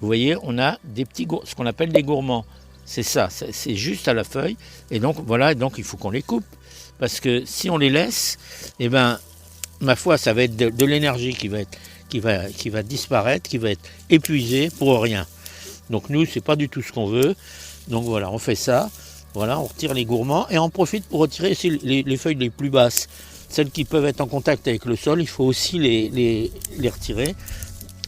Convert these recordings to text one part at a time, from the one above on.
vous voyez, on a des ce qu'on appelle des gourmands. C'est ça, c'est juste à la feuille. Et donc voilà, donc il faut qu'on les coupe. Parce que si on les laisse, eh ben, ma foi, ça va être de l'énergie qui va disparaître, qui va être épuisée pour rien. Donc nous, c'est pas du tout ce qu'on veut. Donc voilà, on fait ça. Voilà, on retire les gourmands et on profite pour retirer aussi les feuilles les plus basses. Celles qui peuvent être en contact avec le sol, il faut aussi les retirer.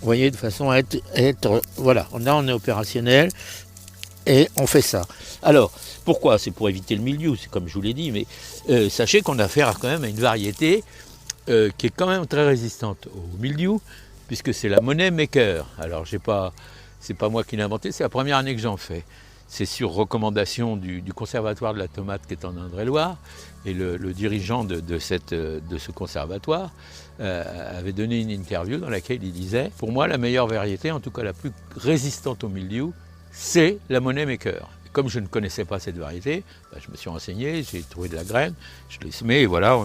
Vous voyez, de façon à être voilà, là on est opérationnel et on fait ça. Alors, pourquoi? C'est pour éviter le mildiou, c'est comme je vous l'ai dit, mais sachez qu'on a affaire quand même à une variété qui est quand même très résistante au mildiou, puisque c'est la monnaie maker. Alors, c'est pas moi qui l'ai inventé, c'est la première année que j'en fais. C'est sur recommandation du conservatoire de la tomate qui est en Indre-et-Loire, et le dirigeant de ce conservatoire avait donné une interview dans laquelle il disait « Pour moi, la meilleure variété, en tout cas la plus résistante au mildiou, c'est la monnaie maker ». Comme je ne connaissais pas cette variété, je me suis renseigné, j'ai trouvé de la graine, je l'ai semé et voilà,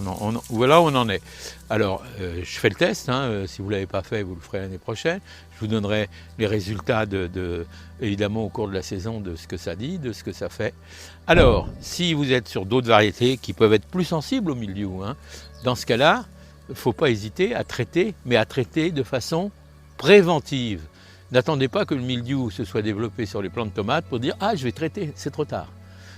voilà où on en est. Alors, je fais le test, si vous ne l'avez pas fait, vous le ferez l'année prochaine. Je vous donnerai les résultats, évidemment, au cours de la saison, de ce que ça dit, de ce que ça fait. Alors, si vous êtes sur d'autres variétés qui peuvent être plus sensibles au mildiou, dans ce cas-là, il ne faut pas hésiter à traiter, mais à traiter de façon préventive. N'attendez pas que le mildiou se soit développé sur les plants de tomates pour dire « Ah, je vais traiter », c'est trop tard.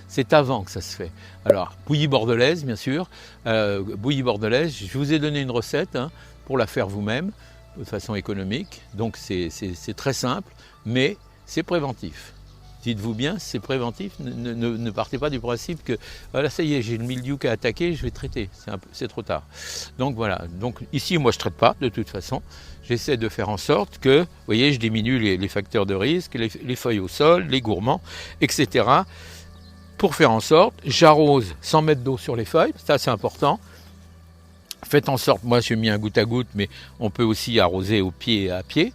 C'est avant que ça se fait. Alors, bouillie bordelaise, bien sûr. Bouillie bordelaise, je vous ai donné une recette pour la faire vous-même, de façon économique. Donc, c'est très simple, mais c'est préventif. Dites-vous bien, c'est préventif. Ne partez pas du principe que voilà, ça y est, j'ai le mildiou qui a attaqué, je vais traiter. C'est trop tard. Donc voilà. Donc ici, moi, je ne traite pas de toute façon. J'essaie de faire en sorte que, vous voyez, je diminue les facteurs de risque, les feuilles au sol, les gourmands, etc. Pour faire en sorte, j'arrose sans mettre d'eau sur les feuilles. Ça, c'est important. Faites en sorte, moi, j'ai mis un goutte à goutte, mais on peut aussi arroser au pied et à pied.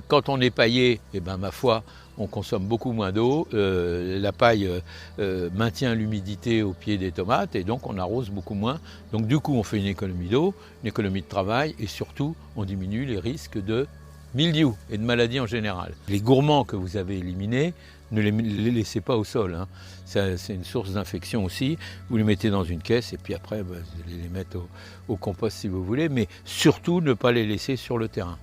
Quand on est paillé, eh ben, ma foi, on consomme beaucoup moins d'eau, la paille maintient l'humidité au pied des tomates et donc on arrose beaucoup moins. Donc du coup on fait une économie d'eau, une économie de travail et surtout on diminue les risques de mildiou et de maladies en général. Les gourmands que vous avez éliminés, ne les laissez pas au sol. C'est une source d'infection aussi. Vous les mettez dans une caisse et puis après vous allez les mettre au compost si vous voulez, mais surtout ne pas les laisser sur le terrain.